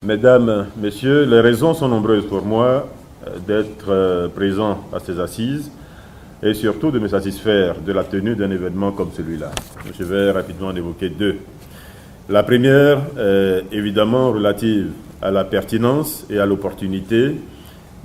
Mesdames, Messieurs, les raisons sont nombreuses pour moi d'être présent à ces assises et surtout de me satisfaire de la tenue d'un événement comme celui-là. Je vais rapidement en évoquer deux. La première est évidemment relative à la pertinence et à l'opportunité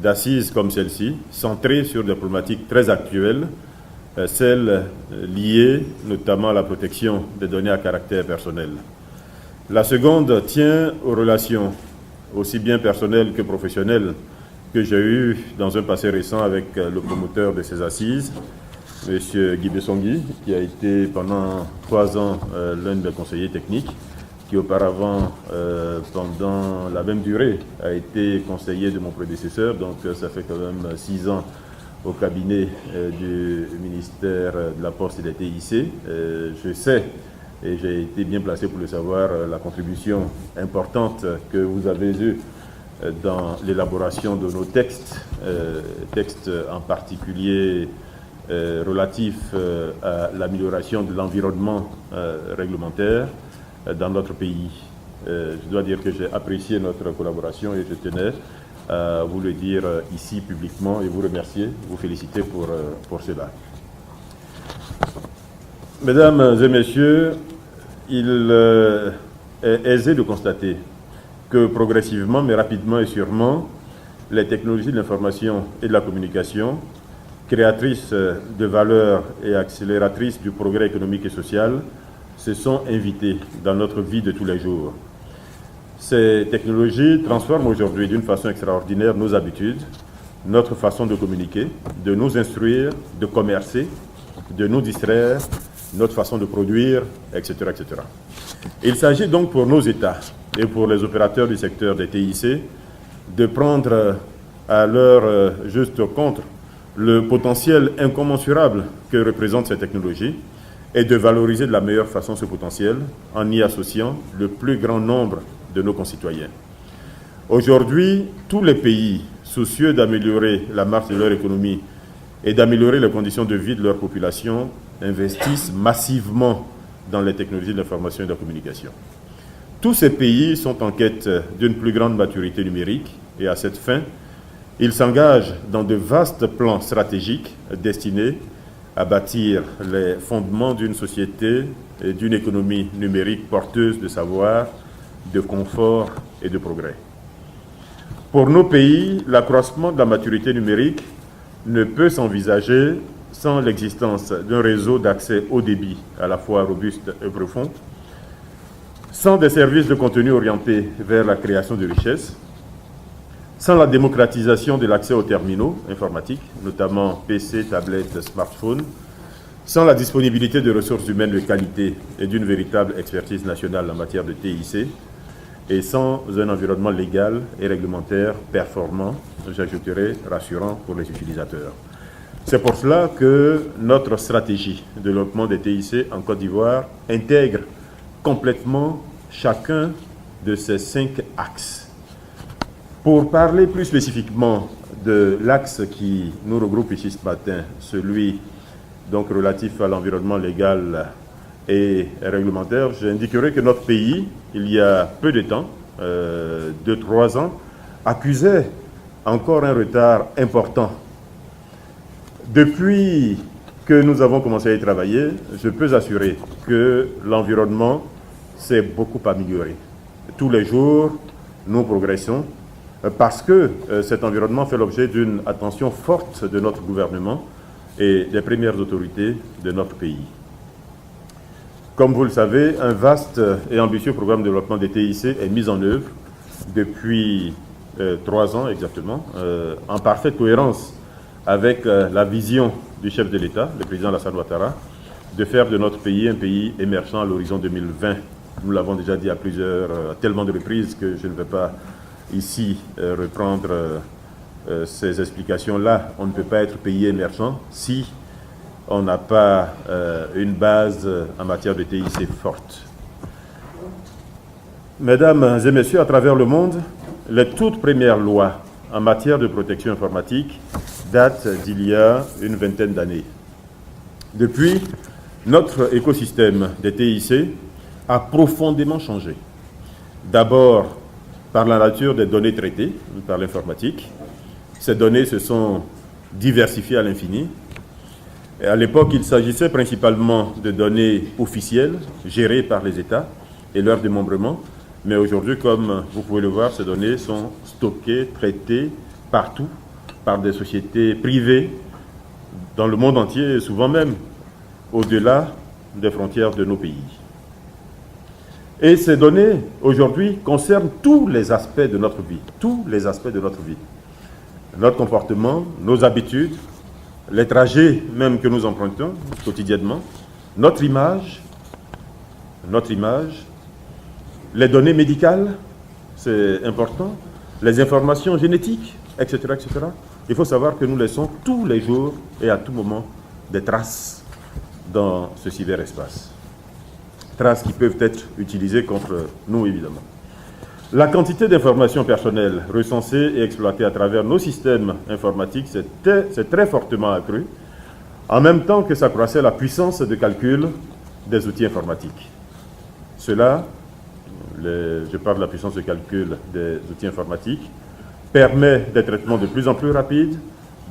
d'assises comme celle-ci, centrées sur des problématiques très actuelles, celles liées notamment à la protection des données à caractère personnel. La seconde tient aux relations aussi bien personnelles que professionnelles que j'ai eues dans un passé récent avec le promoteur de ces assises, M. Guy Bessongui, qui a été pendant 3 ans l'un des conseillers techniques, qui auparavant, pendant la même durée, a été conseiller de mon prédécesseur, donc ça fait quand même 6 ans au cabinet du ministère de la Poste et des TIC. Je sais, et j'ai été bien placé pour le savoir, la contribution importante que vous avez eue dans l'élaboration de nos textes, textes en particulier relatifs à l'amélioration de l'environnement réglementaire dans notre pays. Je dois dire que j'ai apprécié notre collaboration et je tenais à vous le dire ici publiquement et vous remercier, vous féliciter pour cela. Mesdames et messieurs, il est aisé de constater que progressivement, mais rapidement et sûrement, les technologies de l'information et de la communication, créatrices de valeur et accélératrices du progrès économique et social, se sont invitées dans notre vie de tous les jours. Ces technologies transforment aujourd'hui d'une façon extraordinaire nos habitudes, notre façon de communiquer, de nous instruire, de commercer, de nous distraire, notre façon de produire, etc., etc. Il s'agit donc pour nos États et pour les opérateurs du secteur des TIC de prendre à leur juste compte le potentiel incommensurable que représentent ces technologies et de valoriser de la meilleure façon ce potentiel en y associant le plus grand nombre de nos concitoyens. Aujourd'hui, tous les pays soucieux d'améliorer la marche de leur économie et d'améliorer les conditions de vie de leur population investissent massivement dans les technologies de l'information et de la communication. Tous ces pays sont en quête d'une plus grande maturité numérique et à cette fin, ils s'engagent dans de vastes plans stratégiques destinés à bâtir les fondements d'une société et d'une économie numérique porteuse de savoir, de confort et de progrès. Pour nos pays, l'accroissement de la maturité numérique ne peut s'envisager sans l'existence d'un réseau d'accès haut débit à la fois robuste et profond, sans des services de contenu orientés vers la création de richesses, sans la démocratisation de l'accès aux terminaux informatiques, notamment PC, tablettes, smartphones, sans la disponibilité de ressources humaines de qualité et d'une véritable expertise nationale en matière de TIC, et sans un environnement légal et réglementaire performant, j'ajouterai rassurant pour les utilisateurs. C'est pour cela que notre stratégie de développement des TIC en Côte d'Ivoire intègre complètement chacun de ces 5 axes. Pour parler plus spécifiquement de l'axe qui nous regroupe ici ce matin, celui donc relatif à l'environnement légal et réglementaire, j'indiquerai que notre pays, il y a peu de temps, 2-3 ans, accusait encore un retard important. Depuis que nous avons commencé à y travailler, je peux assurer que l'environnement s'est beaucoup amélioré. Tous les jours, nous progressons parce que cet environnement fait l'objet d'une attention forte de notre gouvernement et des premières autorités de notre pays. Comme vous le savez, un vaste et ambitieux programme de développement des TIC est mis en œuvre depuis 3 ans exactement, en parfaite cohérence avec la vision du chef de l'État, le président Alassane Ouattara, de faire de notre pays un pays émergent à l'horizon 2020. Nous l'avons déjà dit à tellement de reprises que je ne vais pas ici reprendre ces explications-là. On ne peut pas être pays émergent si on n'a pas une base en matière de TIC forte. Mesdames et messieurs, à travers le monde, les toutes premières lois en matière de protection informatique datent d'il y a une vingtaine d'années. Depuis, notre écosystème des TIC a profondément changé. D'abord, par la nature des données traitées par l'informatique. Ces données se sont diversifiées à l'infini. Et à l'époque, il s'agissait principalement de données officielles gérées par les États et leur démembrement. Mais aujourd'hui, comme vous pouvez le voir, ces données sont stockées, traitées partout par des sociétés privées dans le monde entier et souvent même au-delà des frontières de nos pays. Et ces données, aujourd'hui, concernent tous les aspects de notre vie, tous les aspects de notre vie. Notre comportement, nos habitudes, les trajets même que nous empruntons quotidiennement, notre image, les données médicales, c'est important, les informations génétiques, etc., etc. Il faut savoir que nous laissons tous les jours et à tout moment des traces dans ce cyberespace. Traces qui peuvent être utilisées contre nous, évidemment. La quantité d'informations personnelles recensées et exploitées à travers nos systèmes informatiques s'est très fortement accrue, en même temps que s'accroissait la puissance de calcul des outils informatiques. Cela, je parle de la puissance de calcul des outils informatiques, permet des traitements de plus en plus rapides,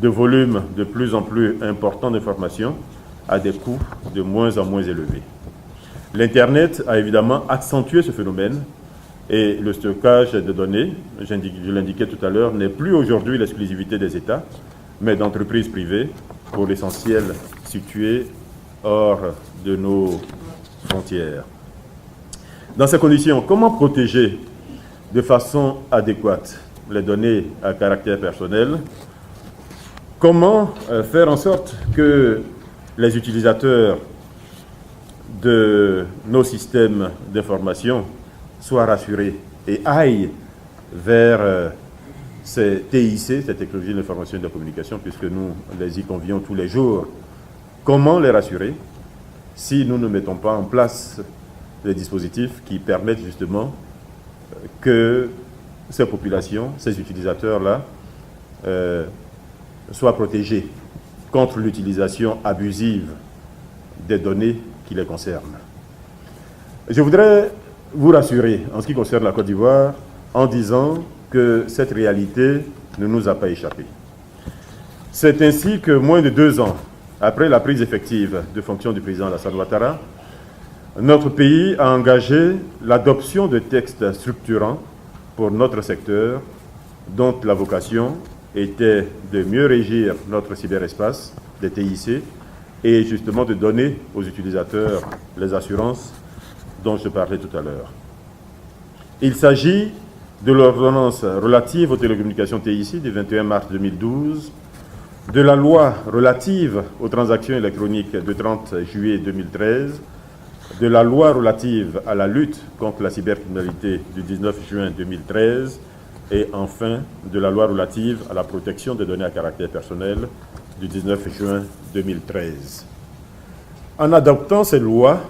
de volumes de plus en plus importants d'informations, à des coûts de moins en moins élevés. L'Internet a évidemment accentué ce phénomène et le stockage de données, je l'indiquais tout à l'heure, n'est plus aujourd'hui l'exclusivité des États, mais d'entreprises privées, pour l'essentiel situées hors de nos frontières. Dans ces conditions, comment protéger de façon adéquate les données à caractère personnel? Comment faire en sorte que les utilisateurs de nos systèmes d'information soient rassurés et aillent vers ces TIC, ces technologies de l'information et de la communication, puisque nous les y convions tous les jours? Comment les rassurer si nous ne mettons pas en place des dispositifs qui permettent justement que ces populations, ces utilisateurs-là, soient protégés contre l'utilisation abusive des données qui les concernent? Je voudrais vous rassurer en ce qui concerne la Côte d'Ivoire en disant que cette réalité ne nous a pas échappé. C'est ainsi que moins de 2 ans après la prise effective de fonction du président Alassane Ouattara, notre pays a engagé l'adoption de textes structurants pour notre secteur, dont la vocation était de mieux régir notre cyberespace, des TIC, et justement de donner aux utilisateurs les assurances dont je parlais tout à l'heure. Il s'agit de l'ordonnance relative aux télécommunications TIC du 21 mars 2012, de la loi relative aux transactions électroniques du 30 juillet 2013, de la loi relative à la lutte contre la cybercriminalité du 19 juin 2013 et enfin de la loi relative à la protection des données à caractère personnel du 19 juin 2013. En adoptant ces lois,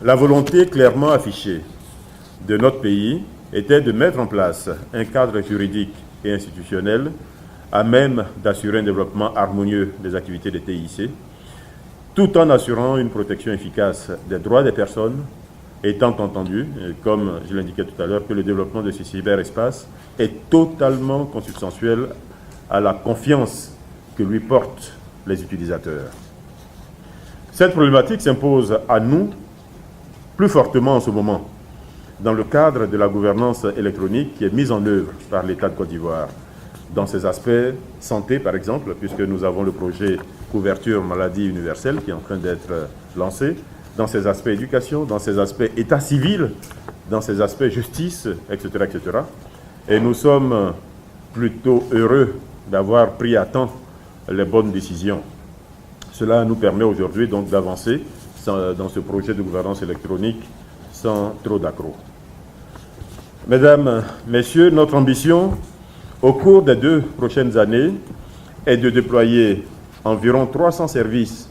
la volonté clairement affichée de notre pays était de mettre en place un cadre juridique et institutionnel à même d'assurer un développement harmonieux des activités des TIC, tout en assurant une protection efficace des droits des personnes, étant entendu, comme je l'indiquais tout à l'heure, que le développement de ce cyberespace est totalement consubstantiel à la confiance que lui portent les utilisateurs. Cette problématique s'impose à nous plus fortement en ce moment, dans le cadre de la gouvernance électronique qui est mise en œuvre par l'État de Côte d'Ivoire, dans ses aspects santé par exemple, puisque nous avons le projet couverture maladie universelle qui est en train d'être lancé, dans ses aspects éducation, dans ses aspects état civil, dans ses aspects justice, etc., etc. Et nous sommes plutôt heureux d'avoir pris à temps les bonnes décisions. Cela nous permet aujourd'hui donc d'avancer dans ce projet de gouvernance électronique sans trop d'accrocs. Mesdames, Messieurs, notre ambition au cours des 2 prochaines années est de déployer environ 300 services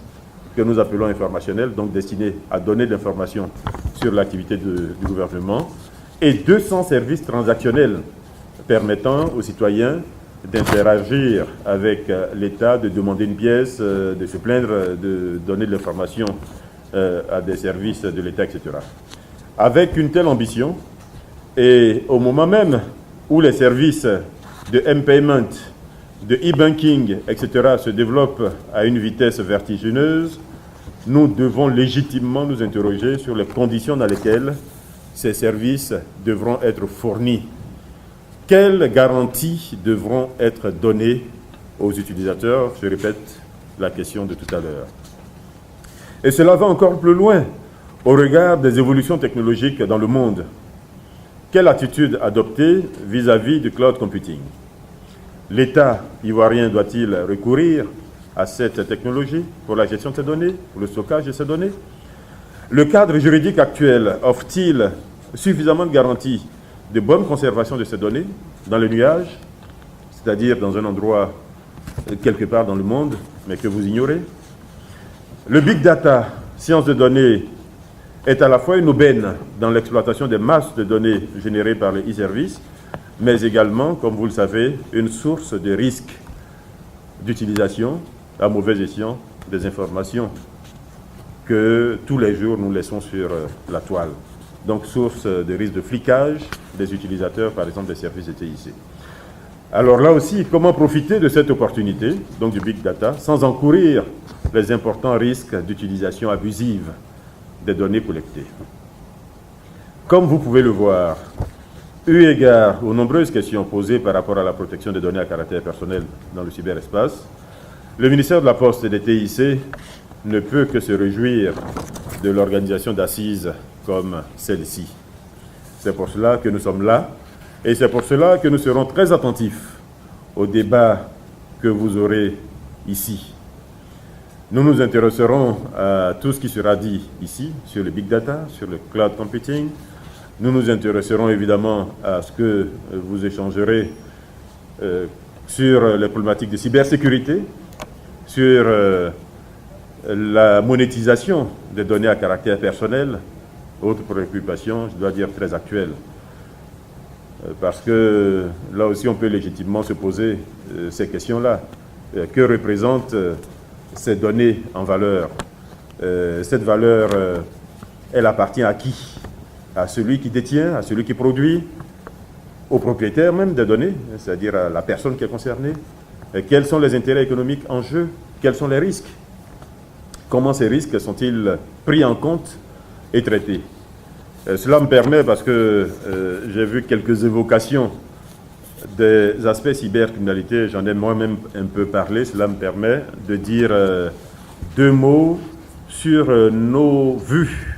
que nous appelons informationnels, donc destinés à donner de l'information sur l'activité du gouvernement, et 200 services transactionnels permettant aux citoyens d'interagir avec l'État, de demander une pièce, de se plaindre, de donner de l'information à des services de l'État, etc. Avec une telle ambition, et au moment même où les services de M-Payment, de e-banking, etc. se développent à une vitesse vertigineuse, nous devons légitimement nous interroger sur les conditions dans lesquelles ces services devront être fournis. Quelles garanties devront être données aux utilisateurs? Je répète la question de tout à l'heure. Et cela va encore plus loin au regard des évolutions technologiques dans le monde. Quelle attitude adopter vis-à-vis du cloud computing? L'État ivoirien doit-il recourir à cette technologie pour la gestion de ces données, pour le stockage de ces données? Le cadre juridique actuel offre-t-il suffisamment de garanties de bonne conservation de ces données dans le nuage, c'est-à-dire dans un endroit quelque part dans le monde, mais que vous ignorez? Le big data, science de données, est à la fois une aubaine dans l'exploitation des masses de données générées par les e-services, mais également, comme vous le savez, une source de risque d'utilisation à mauvais escient des informations que tous les jours nous laissons sur la toile. Donc, source de risque de flicage des utilisateurs, par exemple, des services de TIC. Alors là aussi, comment profiter de cette opportunité, donc du big data, sans encourir les importants risques d'utilisation abusive des données collectées? Comme vous pouvez le voir, eu égard aux nombreuses questions posées par rapport à la protection des données à caractère personnel dans le cyberespace, le ministère de la Poste et des TIC ne peut que se réjouir de l'organisation d'assises comme celle-ci. C'est pour cela que nous sommes là et c'est pour cela que nous serons très attentifs au débat que vous aurez ici. Nous nous intéresserons à tout ce qui sera dit ici sur le big data, sur le cloud computing. Nous nous intéresserons évidemment à ce que vous échangerez sur les problématiques de cybersécurité, sur la monétisation des données à caractère personnel, autre préoccupation, je dois dire, très actuelle. Parce que là aussi, on peut légitimement se poser ces questions-là. Que représentent ces données en valeur? Cette valeur, elle appartient à qui? À celui qui détient, à celui qui produit, au propriétaire même des données, c'est-à-dire à la personne qui est concernée. Et quels sont les intérêts économiques en jeu? Quels sont les risques? Comment ces risques sont-ils pris en compte et traités? Cela me permet, parce que j'ai vu quelques évocations des aspects cybercriminalité, j'en ai moi-même un peu parlé, cela me permet de dire deux mots sur nos vues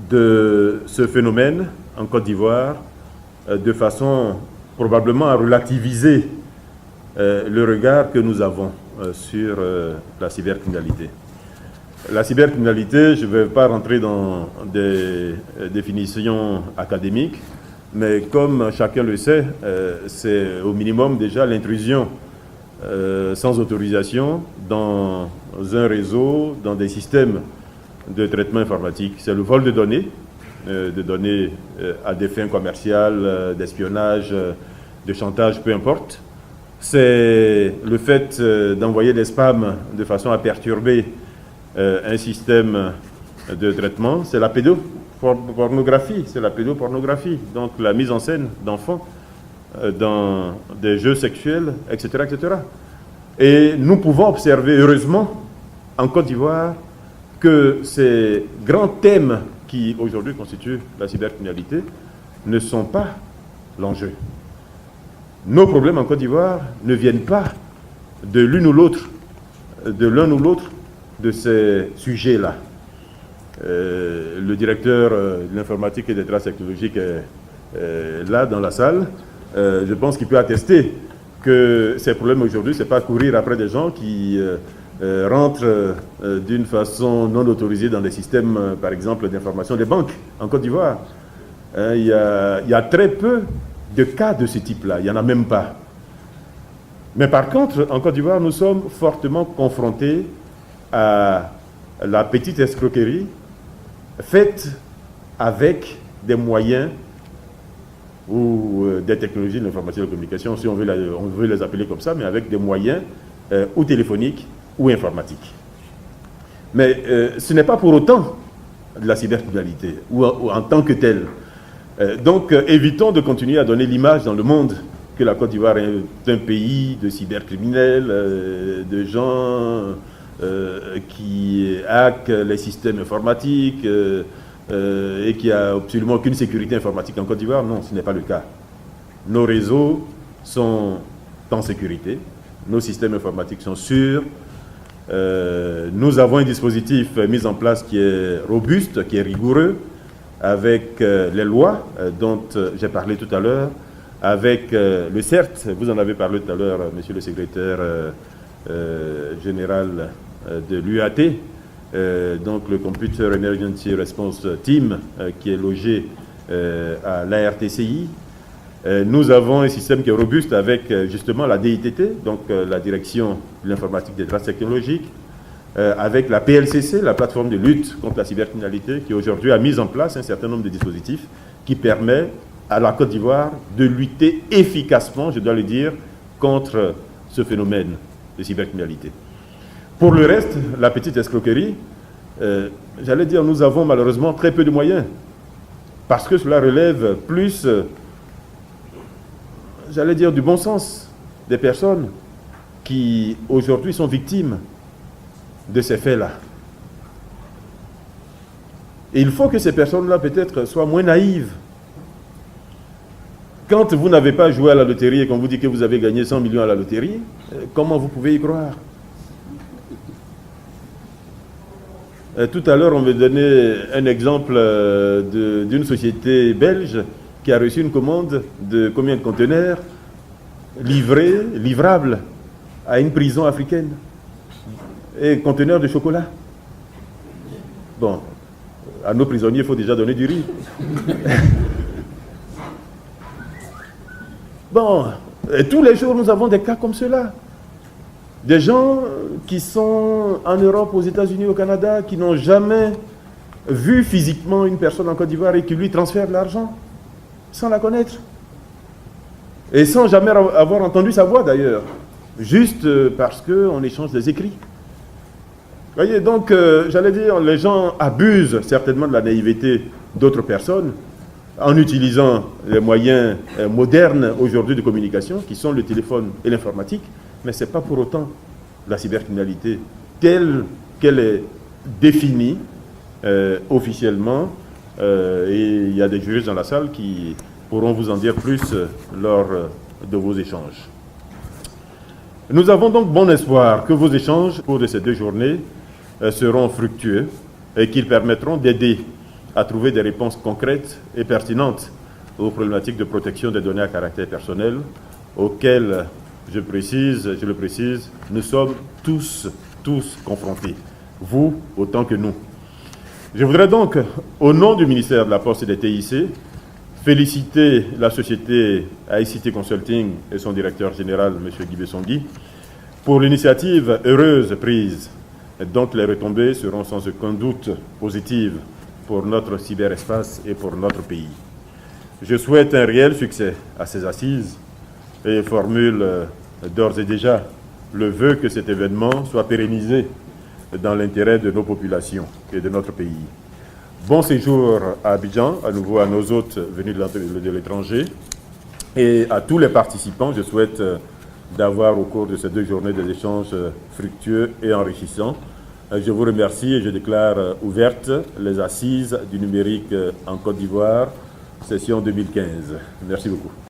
de ce phénomène en Côte d'Ivoire, de façon probablement à relativiser le regard que nous avons sur la cybercriminalité. La cybercriminalité, je ne vais pas rentrer dans des définitions académiques, mais comme chacun le sait, c'est au minimum déjà l'intrusion sans autorisation dans un réseau, dans des systèmes de traitement informatique. C'est le vol de données à des fins commerciales, d'espionnage, de chantage, peu importe. C'est le fait d'envoyer des spams de façon à perturber un système de traitement. C'est la pédopornographie, donc la mise en scène d'enfants dans des jeux sexuels, etc., etc. Et nous pouvons observer, heureusement, en Côte d'Ivoire, que ces grands thèmes qui aujourd'hui constituent la cybercriminalité ne sont pas l'enjeu. Nos problèmes en Côte d'Ivoire ne viennent pas de l'un ou l'autre de ces sujets-là. Le directeur de l'informatique et des traces technologiques est là dans la salle. Je pense qu'il peut attester que ces problèmes aujourd'hui, ce n'est pas courir après des gens qui rentrent d'une façon non autorisée dans les systèmes, par exemple, d'information des banques en Côte d'Ivoire. Il y a très peu de cas de ce type-là, il n'y en a même pas. Mais par contre, en Côte d'Ivoire, nous sommes fortement confrontés à la petite escroquerie faite avec des moyens ou des technologies de l'information et de la communication, si on veut les appeler comme ça, mais avec des moyens ou téléphoniques ou informatiques. Mais ce n'est pas pour autant de la cybercriminalité ou en tant que telle. Donc, évitons de continuer à donner l'image dans le monde que la Côte d'Ivoire est un pays de cybercriminels, de gens qui hackent les systèmes informatiques et qui n'a absolument aucune sécurité informatique en Côte d'Ivoire. Non, ce n'est pas le cas. Nos réseaux sont en sécurité, nos systèmes informatiques sont sûrs. Nous avons un dispositif mis en place qui est robuste, qui est rigoureux, avec les lois dont j'ai parlé tout à l'heure, avec le CERT, vous en avez parlé tout à l'heure, monsieur le secrétaire général de l'UAT, donc le Computer Emergency Response Team, qui est logé à l'ARTCI. Nous avons un système qui est robuste avec justement la DITT, donc la Direction de l'informatique des traces technologiques, avec la PLCC, la plateforme de lutte contre la cybercriminalité, qui aujourd'hui a mis en place un certain nombre de dispositifs qui permettent à la Côte d'Ivoire de lutter efficacement, je dois le dire, contre ce phénomène de cybercriminalité. Pour le reste, la petite escroquerie, j'allais dire, nous avons malheureusement très peu de moyens, parce que cela relève plus, j'allais dire, du bon sens des personnes qui aujourd'hui sont victimes de ces faits-là. Et il faut que ces personnes-là peut-être soient moins naïves. Quand vous n'avez pas joué à la loterie et qu'on vous dit que vous avez gagné 100 millions à la loterie, comment vous pouvez y croire? Tout à l'heure, on me donnait un exemple d'une société belge qui a reçu une commande de combien de conteneurs livrables à une prison africaine. Et conteneurs de chocolat. Bon, à nos prisonniers, il faut déjà donner du riz. Bon, et tous les jours, nous avons des cas comme cela. Des gens qui sont en Europe, aux États-Unis, au Canada, qui n'ont jamais vu physiquement une personne en Côte d'Ivoire et qui lui transfèrent de l'argent, sans la connaître. Et sans jamais avoir entendu sa voix d'ailleurs, juste parce qu'on échange des écrits. Vous voyez, donc, j'allais dire, les gens abusent certainement de la naïveté d'autres personnes en utilisant les moyens modernes aujourd'hui de communication, qui sont le téléphone et l'informatique, mais ce n'est pas pour autant la cybercriminalité telle qu'elle est définie officiellement, et il y a des juristes dans la salle qui pourront vous en dire plus lors de vos échanges. Nous avons donc bon espoir que vos échanges au cours de ces 2 journées seront fructueux et qu'ils permettront d'aider à trouver des réponses concrètes et pertinentes aux problématiques de protection des données à caractère personnel auxquelles, je le précise, nous sommes tous confrontés, vous autant que nous. Je voudrais donc, au nom du ministère de la Poste et des TIC, féliciter la société ICT Consulting et son directeur général, M. Guy Bessongui, pour l'initiative heureuse prise, dont les retombées seront sans aucun doute positives pour notre cyberespace et pour notre pays. Je souhaite un réel succès à ces assises et formule d'ores et déjà le vœu que cet événement soit pérennisé dans l'intérêt de nos populations et de notre pays. Bon séjour à Abidjan, à nouveau à nos hôtes venus de l'étranger, et à tous les participants, je souhaite d'avoir au cours de ces 2 journées des échanges fructueux et enrichissants. Je vous remercie et je déclare ouvertes les assises du numérique en Côte d'Ivoire, session 2015. Merci beaucoup.